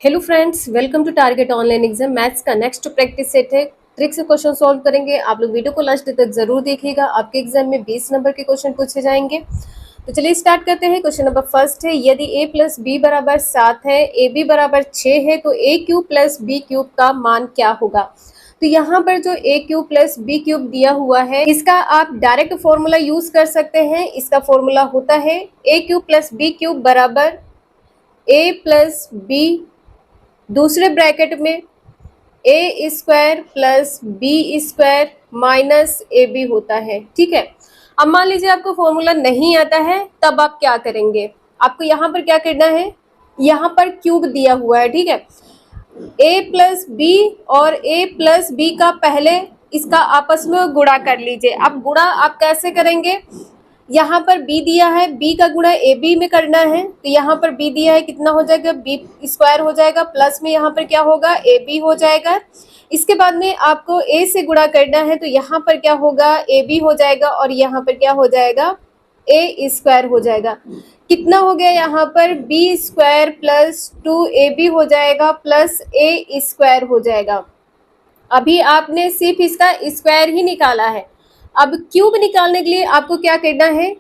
Hello friends, welcome to target online exam. Maths का next practice set है। Trick से question solve करेंगे। आप लोग वीडियो को लास्ट तक जरूर देखिएगा। आपके एग्जाम में 20 नंबर के क्वेश्चन पूछे जाएंगे। तो चलिए स्टार्ट करते हैं। क्वेश्चन नंबर फर्स्ट है, यदि a प्लस बी बराबर 7 है, ए बी बराबर 6 है, तो a cube plus B cube का मान क्या होगा। तो यहाँ पर जो a cube plus B cube दिया हुआ है, इसका आप डायरेक्ट फॉर्मूला यूज कर सकते हैं। इसका फॉर्मूला होता है a cube plus B cube बराबर a प्लस बी, दूसरे ब्रैकेट में A square plus B square minus A B होता है। ठीक है। अब मान लीजिए आपको फॉर्मूला नहीं आता है, तब आप क्या करेंगे। आपको यहाँ पर क्या करना है, यहाँ पर क्यूब दिया हुआ है। ठीक है। ए प्लस बी और ए प्लस बी का पहले इसका आपस में गुणा कर लीजिए। अब गुणा आप कैसे करेंगे, यहाँ पर b दिया है, b का गुणा ए बी में करना है। तो यहाँ पर b दिया है, कितना हो जाएगा, b स्क्वायर हो जाएगा, प्लस में यहाँ पर क्या होगा, ए बी हो जाएगा। इसके बाद में आपको a से गुणा करना है, तो यहाँ पर क्या होगा, ए बी हो जाएगा और यहाँ पर क्या हो जाएगा, ए स्क्वायर हो जाएगा। कितना हो गया, यहाँ पर बी स्क्वायर प्लस 2ab हो जाएगा प्लस ए स्क्वायर हो जाएगा। अभी आपने सिर्फ इसका स्क्वायर ही निकाला है। अब क्यूब निकालने के लिए आपको क्या करना है,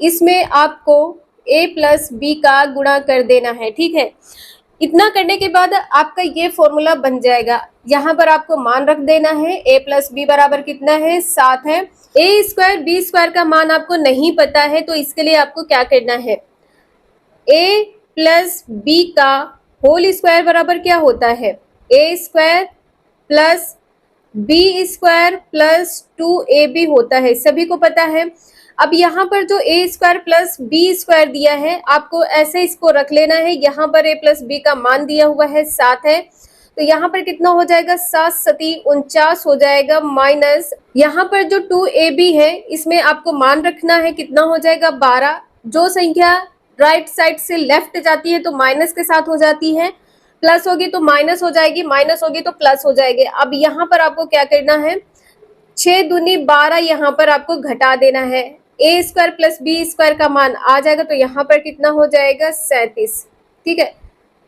इसमें आपको a प्लस बी का गुणा कर देना है। ठीक है। इतना करने के बाद आपका ये फॉर्मूला बन जाएगा। यहाँ पर आपको मान रख देना है, a प्लस बी बराबर कितना है, 7 है। ए स्क्वायर बी स्क्वायर का मान आपको नहीं पता है, तो इसके लिए आपको क्या करना है, a प्लस बी का होल स्क्वायर बराबर क्या होता है, A square plus B square plus 2ab होता है, सभी को पता है। अब यहाँ पर जो ए स्क्वायर प्लस बी स्क्वायर दिया है, आपको ऐसे इसको रख लेना है। यहाँ पर a प्लस बी का मान दिया हुआ है 7 है, तो यहाँ पर कितना हो जाएगा, 7 सती 49 हो जाएगा, माइनस यहाँ पर जो 2ab है, इसमें आपको मान रखना है, कितना हो जाएगा, 12। जो संख्या राइट साइड से लेफ्ट जाती है तो माइनस के साथ हो जाती है, प्लस होगी तो माइनस हो जाएगी, माइनस होगी तो प्लस हो जाएगी। अब यहाँ पर आपको क्या करना है, 6 दूनी 12 यहाँ पर आपको घटा देना है। A square plus B square का मान आ जाएगा, तो यहाँ पर कितना हो जाएगा, 37। ठीक है।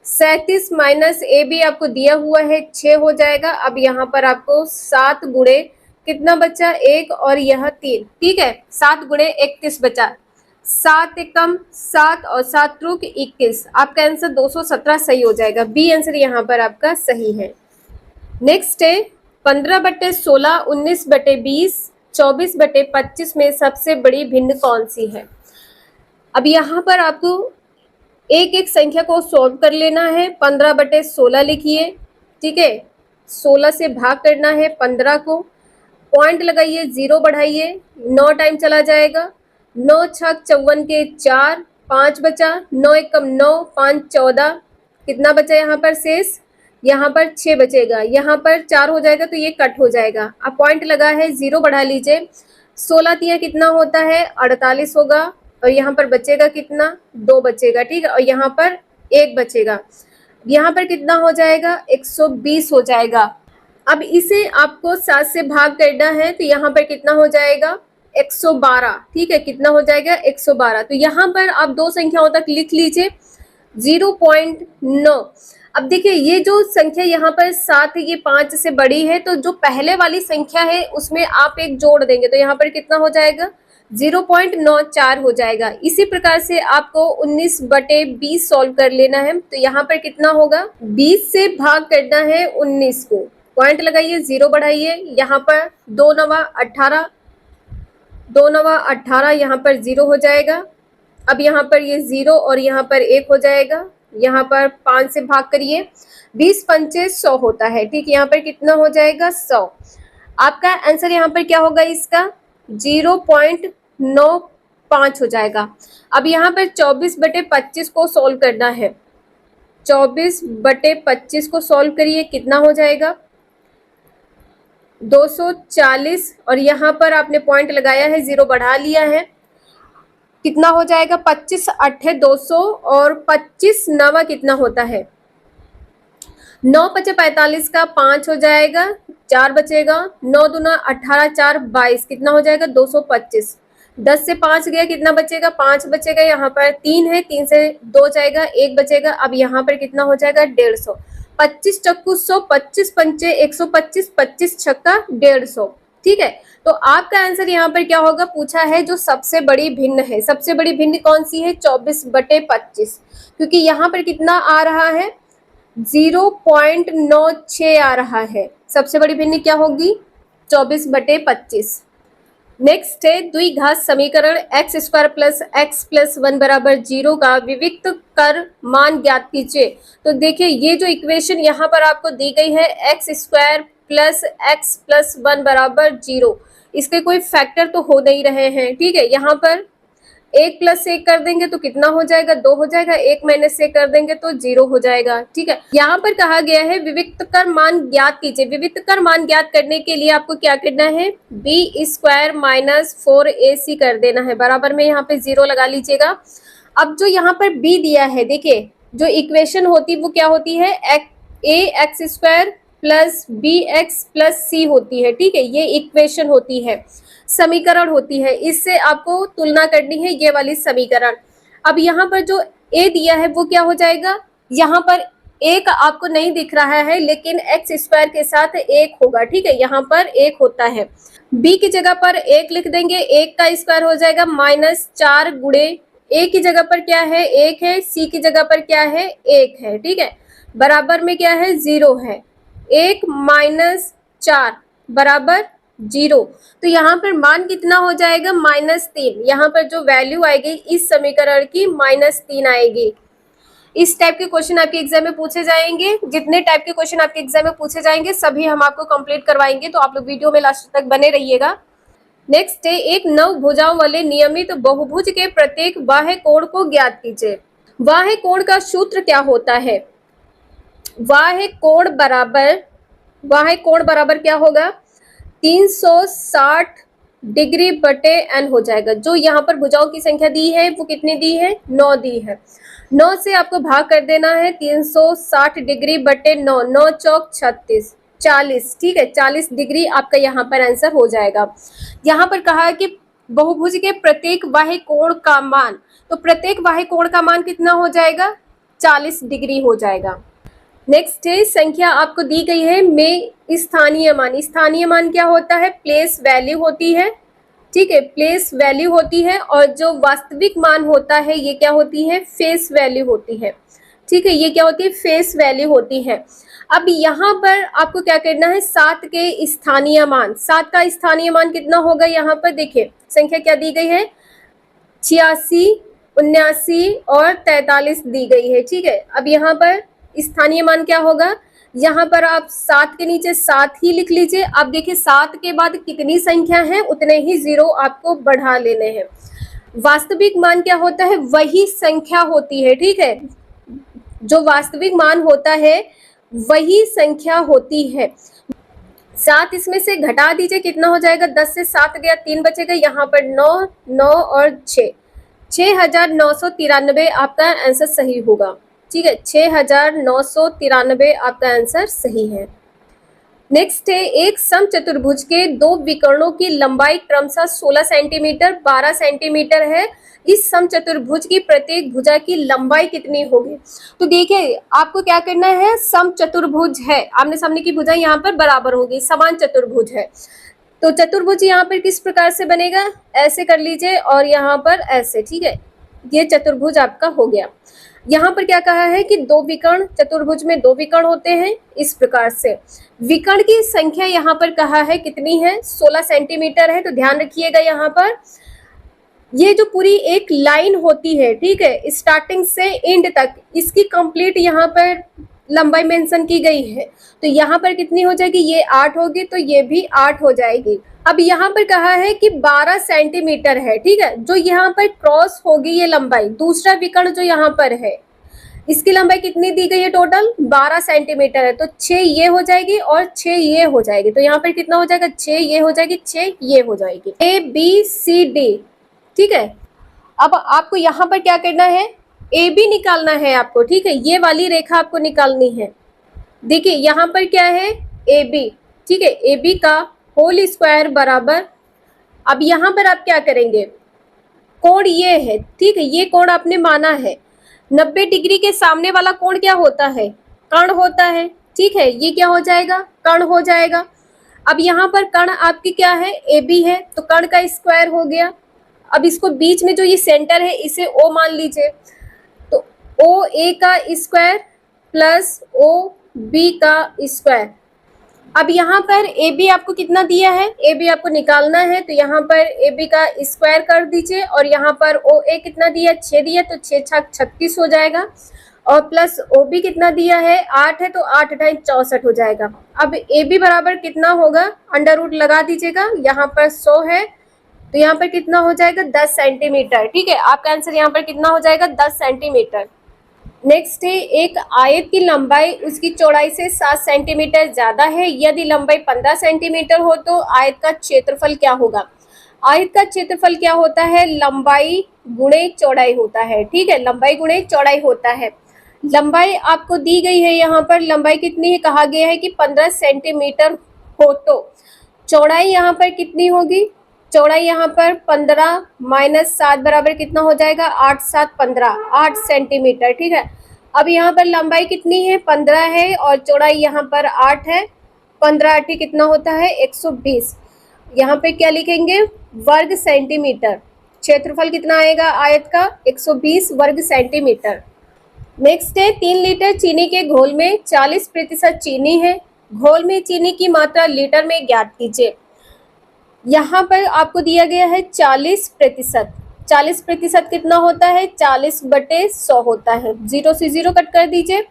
37 माइनस ए बी आपको दिया हुआ है 6 हो जाएगा। अब यहाँ पर आपको 7 गुणे कितना बचा, 1 और यह 3। ठीक है। 7 गुणे 31 बचा, 7 एकम 7 और 7 त्रुक 21। आपका आंसर 217 सही हो जाएगा। बी आंसर यहाँ पर आपका सही है। नेक्स्ट है 15/16, 19/20, 24/25 में सबसे बड़ी भिन्न कौन सी है। अब यहाँ पर आपको एक एक संख्या को सॉल्व कर लेना है। 15/16 लिखिए। ठीक है। 16 से भाग करना है 15 को, पॉइंट लगाइए, 0 बढ़ाइए, 9 टाइम चला जाएगा। 9 छक 54 के 4, 5 बचा, 9 एकम 9, 5 14, कितना बचा यहाँ पर शेष, यहाँ पर 6 बचेगा, यहाँ पर 4 हो जाएगा तो ये कट हो जाएगा। अब पॉइंट लगा है, 0 बढ़ा लीजिए। 16 तिया कितना होता है, 48 होगा, और यहाँ पर बचेगा कितना, 2 बचेगा। ठीक है। और यहाँ पर 1 बचेगा, यहाँ पर कितना हो जाएगा, 120 हो जाएगा। अब इसे आपको 7 से भाग करना है, तो यहाँ पर कितना हो जाएगा, 112। ठीक है। कितना हो जाएगा, 112। तो यहाँ पर आप दो संख्याओं तक लिख लीजिए, 0.9। अब देखिए ये जो संख्या यहाँ पर 7 है, ये 5 से बड़ी है, तो जो पहले वाली संख्या है उसमें आप एक जोड़ देंगे, तो यहाँ पर कितना हो जाएगा, 0.94 हो जाएगा। इसी प्रकार से आपको 19/20 सॉल्व कर लेना है। तो यहाँ पर कितना होगा, 20 से भाग करना है 19 को, पॉइंट लगाइए, 0 बढ़ाइए, यहाँ पर 2 नवा 18, 2 नवा 18, यहाँ पर 0 हो जाएगा। अब यहाँ पर ये 0 और यहाँ पर 1 हो जाएगा। यहाँ पर 5 से भाग करिए, 20 पंचे 100 होता है। ठीक। यहाँ पर कितना हो जाएगा, 100। आपका आंसर यहाँ पर क्या होगा, इसका 0.95 हो जाएगा। अब यहाँ पर 24/25 को सॉल्व करना है। 24/25 को सॉल्व करिए, कितना हो जाएगा, 240, और यहाँ पर आपने पॉइंट लगाया है, 0 बढ़ा लिया है, कितना हो जाएगा, 25 8 200, और 25 नवा कितना होता है, 9 5 45 का 5 हो जाएगा, 4 बचेगा, 9 दूना 18, 4 22, कितना हो जाएगा, 225। 10 से 5 गया, कितना बचेगा? 5 बचेगा। यहाँ पर 3 है, 3 से 2 जाएगा, 1 बचेगा। अब यहाँ पर कितना हो जाएगा? 150। 25 चक्कू 100, 25 पंचे 125, 25 छक्का 150। ठीक है, तो आपका आंसर यहाँ पर क्या होगा? पूछा है जो सबसे बड़ी भिन्न है। सबसे बड़ी भिन्न कौन सी है? 24/25, क्योंकि यहाँ पर कितना आ रहा है? 0.96 आ रहा है। सबसे बड़ी भिन्न क्या होगी? 24/25। नेक्स्ट है द्विघात समीकरण x square plus x plus 1 बराबर 0 का विविक्त कर मान ज्ञात कीजिए। तो देखिए, ये जो इक्वेशन यहाँ पर आपको दी गई है, x square plus x plus 1 बराबर 0, इसके कोई फैक्टर तो हो नहीं रहे हैं। ठीक है, यहाँ पर 1 + 1 कर देंगे तो कितना हो जाएगा? 2 हो जाएगा। 1 - 1 कर देंगे तो 0 हो जाएगा। ठीक है, यहाँ पर कहा गया है विविक्त कर मान ज्ञात कीजिए। विविक्त कर मान ज्ञात करने के लिए आपको क्या करना है? b² - 4ac कर देना है। बराबर में यहाँ पे 0 लगा लीजिएगा। अब जो यहाँ पर b दिया है, देखिए जो इक्वेशन होती वो क्या होती है? ax² plus bx plus c होती है। ठीक है, ये इक्वेशन होती है, समीकरण होती है। इससे आपको तुलना करनी है ये वाली समीकरण। अब यहाँ पर जो a दिया है वो क्या हो जाएगा? यहाँ पर 1 आपको नहीं दिख रहा है, लेकिन x² के साथ 1 होगा। ठीक है, यहाँ पर 1 होता है। b की जगह पर 1 लिख देंगे, 1 का स्क्वायर हो जाएगा -4 गुणे a की जगह पर क्या है? 1 है, c की जगह पर क्या है? 1 है। ठीक है, बराबर में क्या है? 0 है। 1 - 4 बराबर 0। तो यहाँ पर मान कितना हो जाएगा? -3। यहाँ पर जो वैल्यू आएगी इस समीकरण की -3 आएगी। इस टाइप के क्वेश्चन आपके एग्जाम में पूछे जाएंगे। जितने टाइप के क्वेश्चन आपके एग्जाम में पूछे जाएंगे सभी हम आपको कंप्लीट करवाएंगे, तो आप लोग वीडियो में लास्ट तक बने रहिएगा। नेक्स्ट है एक नव भुजाओं वाले नियमित बहुभुज के प्रत्येक बाह्य कोण को ज्ञात कीजिए। बाह्य कोण का सूत्र क्या होता है? बाह्य कोण बराबर क्या होगा? 360 डिग्री बटे n हो जाएगा। जो यहाँ पर भुजाओं की संख्या दी है वो कितनी दी है? 9 दी है। 9 से आपको भाग कर देना है 360 डिग्री बटे 9, 9 चौक 36, 40। ठीक है, 40 डिग्री आपका यहाँ पर आंसर हो जाएगा। यहाँ पर कहा है कि बहुभुज के प्रत्येक बाह्य कोण का मान, तो प्रत्येक बाह्य कोण का मान कितना हो जाएगा? 40 डिग्री हो जाएगा। नेक्स्ट है संख्या आपको दी गई है में स्थानीय मान। स्थानीय मान क्या होता है? प्लेस वैल्यू होती है। ठीक है, प्लेस वैल्यू होती है। और जो वास्तविक मान होता है ये क्या होती है? फेस वैल्यू होती है। ठीक है, ये क्या होती है? फेस वैल्यू होती है। अब यहाँ पर आपको क्या करना है? 7 के स्थानीय मान। 7 का स्थानीय मान कितना होगा? यहाँ पर देखिए संख्या क्या दी गई है? 86, 79 और 43 दी गई है। ठीक है, अब यहाँ पर स्थानीय मान क्या होगा? यहाँ पर आप 7 के नीचे 7 ही लिख लीजिए। अब देखिए 7 के बाद कितनी संख्या है उतने ही 0 आपको बढ़ा लेने हैं। वास्तविक मान क्या होता है? वही संख्या होती है। ठीक है, जो वास्तविक मान होता है वही संख्या होती है। 7 इसमें से घटा दीजिए, कितना हो जाएगा? 10 से 7 गया, 3 बचेगा। यहाँ पर 9, 9 और 6, 6993 आपका आंसर सही होगा। ठीक है, 6993 आपका आंसर सही है। नेक्स्ट है एक समचतुर्भुज के 2 विकर्णों की लंबाई क्रमशः 16 सेंटीमीटर, 12 सेंटीमीटर है। इस समचतुर्भुज की प्रत्येक भुजा की लंबाई कितनी होगी? तो देखिए आपको क्या करना है? समचतुर्भुज है, आमने सामने की भुजा यहाँ पर बराबर होगी, समान चतुर्भुज है। तो चतुर्भुज यहाँ पर किस प्रकार से बनेगा? ऐसे कर लीजिए और यहाँ पर ऐसे। ठीक है, ये चतुर्भुज आपका हो गया। यहाँ पर क्या कहा है कि 2 विकर्ण, चतुर्भुज में 2 विकर्ण होते हैं इस प्रकार से। विकर्ण की संख्या यहाँ पर कहा है कितनी है? 16 सेंटीमीटर है। तो ध्यान रखिएगा यहाँ पर ये जो पूरी एक लाइन होती है, ठीक है, स्टार्टिंग से एंड तक, इसकी कंप्लीट यहाँ पर लंबाई मेंशन की गई है। तो यहाँ पर कितनी हो जाएगी? ये 8 होगी, तो ये भी 8 हो जाएगी। अब यहाँ पर कहा है कि 12 सेंटीमीटर है। ठीक है, जो यहाँ पर क्रॉस होगी ये लंबाई, दूसरा विकर्ण जो यहाँ पर है इसकी लंबाई कितनी दी गई है? टोटल 12 सेंटीमीटर है। तो 6 ये हो जाएगी और 6 ये हो जाएगी। तो यहाँ पर कितना हो जाएगा? 6 ये हो जाएगी, 6 ये हो जाएगी। ABCD। ठीक है, अब आपको यहाँ पर क्या करना है? AB निकालना है आपको। ठीक है, ये वाली रेखा आपको निकालनी है। देखिए यहाँ पर क्या है? AB। ठीक है, AB का होल स्क्वायर बराबर, अब यहाँ पर आप क्या करेंगे? कोण ये है, ठीक है, ये कोण आपने माना है। 90 डिग्री के सामने वाला कोण क्या होता है, कर्ण होता है, ठीक है, ये क्या हो जाएगा, कर्ण हो जाएगा। अब यहाँ पर कर्ण आपकी क्या है, ए बी है, तो कर्ण का स्क्वायर हो गया। अब इसको बीच में जो ये सेंटर है इसे ओ मान लीजिए, तो ओ ए का स्क्वायर प्लस ओ बी का स्क्वायर। अब यहाँ पर ए बी आपको कितना दिया है, ए बी आपको निकालना है, तो यहाँ पर ए बी का स्क्वायर कर दीजिए, और यहाँ पर ओ ए कितना दिया, 6 दिया, तो 6 छक 36 हो जाएगा, और प्लस ओ बी कितना दिया है, 8 है, तो 8 टाइम 64 हो जाएगा। अब ए बी बराबर कितना होगा, अंडर रूट लगा दीजिएगा, यहाँ पर 100 है, तो यहाँ पर कितना हो जाएगा, 10 सेंटीमीटर, ठीक है, आपका आंसर यहाँ पर कितना हो जाएगा, 10 सेंटीमीटर। नेक्स्ट है, एक आयत की लंबाई उसकी चौड़ाई से 7 सेंटीमीटर ज्यादा है, यदि लंबाई 15 सेंटीमीटर हो तो आयत का क्षेत्रफल क्या होगा। आयत का क्षेत्रफल क्या होता है, लंबाई गुणे चौड़ाई होता है, ठीक है, लंबाई गुणे चौड़ाई होता है। लंबाई आपको दी गई है, यहाँ पर लंबाई कितनी है, कहा गया है कि 15 सेंटीमीटर हो तो चौड़ाई यहाँ पर कितनी होगी, चौड़ाई यहाँ पर 15 माइनस 7 बराबर कितना हो जाएगा, 8 7 15, 8 सेंटीमीटर, ठीक है। अब यहाँ पर लंबाई कितनी है, 15 है, और चौड़ाई यहाँ पर 8 है, 15 8 कितना होता है, 120। यहाँ पे क्या लिखेंगे, वर्ग सेंटीमीटर। क्षेत्रफल कितना आएगा आयत का, 120 वर्ग सेंटीमीटर। नेक्स्ट है, 3 लीटर चीनी के घोल में 40% चीनी है, घोल में चीनी की मात्रा लीटर में ज्ञात कीजिए। यहाँ पर आपको दिया गया है 40%। 40% कितना होता है, 40/100 होता है, 0 से 0 कट कर दीजिए।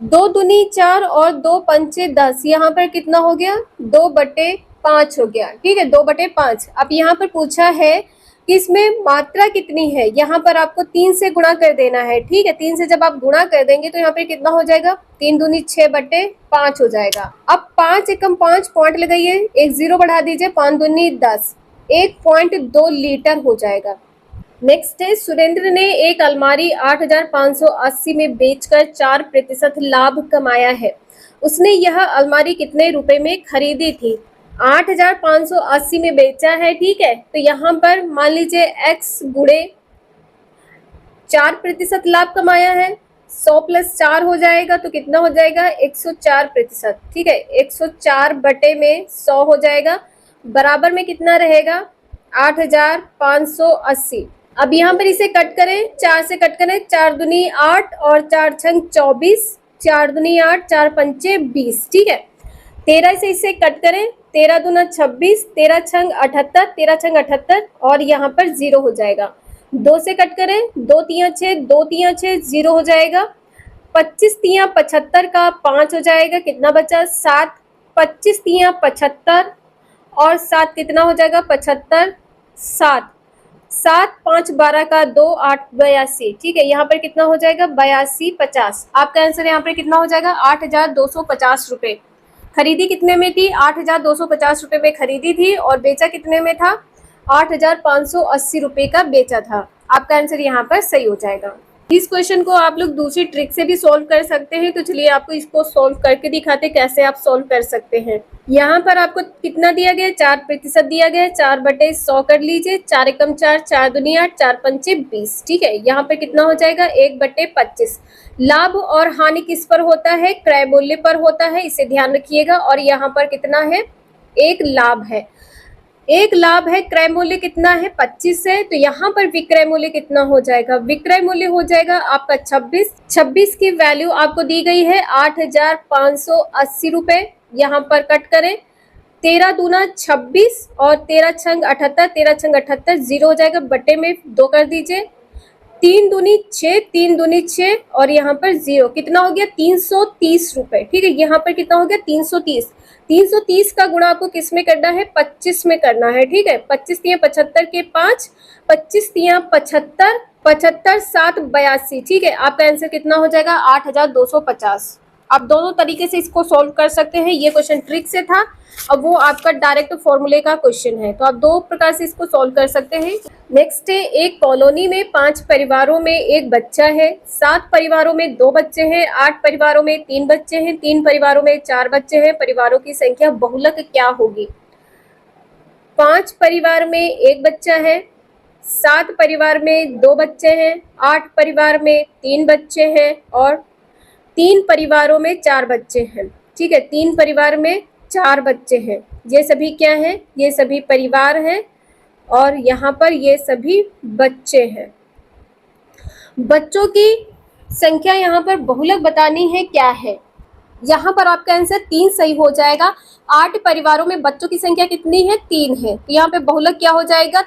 2 दूनी 4 और 2 पंचे 10, यहाँ पर कितना हो गया, 2/5 हो गया, ठीक है, 2/5। अब यहाँ पर पूछा है कि इसमें मात्रा कितनी है, यहाँ पर आपको 3 से गुणा कर देना है, ठीक है, 3 से जब आप गुणा कर देंगे तो यहाँ पे कितना हो जाएगा, 3 दूनी 6/5 हो जाएगा। अब 5 एकम 5 पॉइंट लगाइए, एक 0 बढ़ा दीजिए, 5 दूनी 10, 1.2 लीटर हो जाएगा। नेक्स्ट है, सुरेंद्र ने एक अलमारी 8,580 में बेचकर 4% लाभ कमाया है, उसने यह अलमारी कितने रुपए में खरीदी थी। 8,580 में बेचा है, ठीक है, तो यहाँ पर मान लीजिए x गुणे 4% लाभ कमाया है, 100 + 4 हो जाएगा, तो कितना हो जाएगा, 104%, ठीक है, 104/100 हो जाएगा, बराबर में कितना रहेगा, 8,580। अब यहाँ पर इसे कट करें, 4 से कट करें, 4 दूनी 8 और 4 छंग 24, 4 दूनी 8, 4 पंचे 20, ठीक है। 13 से इसे कट करें, 13 दूना 26, 13 छंग 78, 13 छंग 78, और यहाँ पर 0 हो जाएगा। 2 से कट करें, 2 तियां 6, 2 तियां 6, 0 हो जाएगा। 25 तियां 75 का 5 हो जाएगा, कितना बचा, 7, 25 तियां 75 और 7 कितना हो जाएगा, 75, 7, 7 5 12 का 2, 8 82, ठीक है, यहाँ पर कितना हो जाएगा, 82 50। आपका आंसर यहाँ पर कितना हो जाएगा, 8,250 रुपये। खरीदी कितने में थी, 8,250 रुपये में खरीदी थी, और बेचा कितने में था, 8,580 रुपये का बेचा था। आपका आंसर यहाँ पर सही हो जाएगा। इस क्वेश्चन को आप लोग दूसरी ट्रिक से भी सॉल्व कर सकते हैं, तो चलिए आपको इसको सॉल्व करके दिखाते कैसे आप सॉल्व कर सकते हैं। यहाँ पर आपको कितना दिया गया है, 4% दिया गया है, 4/100 कर लीजिए, 4 एकम 4, 4 दूनी 8, 4 पंचे 20, ठीक है, यहाँ पर कितना हो जाएगा, 1/25। लाभ और हानि किस पर होता है, क्रय मूल्य पर होता है, इसे ध्यान रखिएगा। और यहाँ पर कितना है, एक लाभ है, एक लाभ है, क्रय मूल्य कितना है, 25 है, तो यहाँ पर विक्रय मूल्य कितना हो जाएगा, विक्रय मूल्य हो जाएगा आपका 26। 26 की वैल्यू आपको दी गई है 8,580 रुपये, यहाँ पर कट करें, 13 दूना 26 और 13 छंग 78, 13 छंग 78, 0 हो जाएगा, बटे में 2 कर दीजिए, 3 दूनी 6, 3 दूनी 6 और यहाँ पर 0, कितना हो गया, 330 रुपये, ठीक है, यहाँ पर कितना हो गया, 330। 330 का गुणा आपको किस में करना है, 25 में करना है, ठीक है, 25 तियां 75 के 5, 25 तियां 75, 75 7 82, ठीक है, आपका आंसर कितना हो जाएगा, 8,250। आप दोनों तरीके से इसको सॉल्व कर सकते हैं, ये क्वेश्चन ट्रिक से था, अब वो आपका डायरेक्ट फॉर्मूले का क्वेश्चन है, तो आप 2 प्रकार से इसको सॉल्व कर सकते हैं। नेक्स्ट है, एक कॉलोनी में 5 परिवारों में एक बच्चा है, 7 परिवारों में 2 बच्चे हैं, 8 परिवारों में 3 बच्चे हैं, 3 परिवारों में 4 बच्चे हैं, परिवारों की संख्या बहुलक क्या होगी। 5 परिवार में एक बच्चा है, 7 परिवार में 2 बच्चे हैं, 8 परिवार में 3 बच्चे हैं और 3 परिवारों में 4 बच्चे हैं। ठीक है, 3 परिवार में 4 बच्चे हैं। ये सभी क्या हैं? ये सभी परिवार हैं और यहाँ पर ये सभी बच्चे हैं। बच्चों की संख्या यहाँ पर बहुलक बतानी है, क्या है? यहाँ पर आपका आंसर 3 सही हो जाएगा। 8 परिवारों में बच्चों की संख्या कितनी है? 3 है, तो यहाँ पे बहुलक क्या हो जाएगा?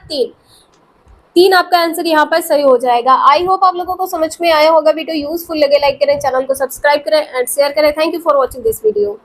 3 आपका आंसर यहाँ पर सही हो जाएगा। आई होप आप लोगों को समझ में आया होगा। वीडियो यूजफुल लगे लाइक करें, चैनल को सब्सक्राइब करें एंड शेयर करें। Thank you for watching this video.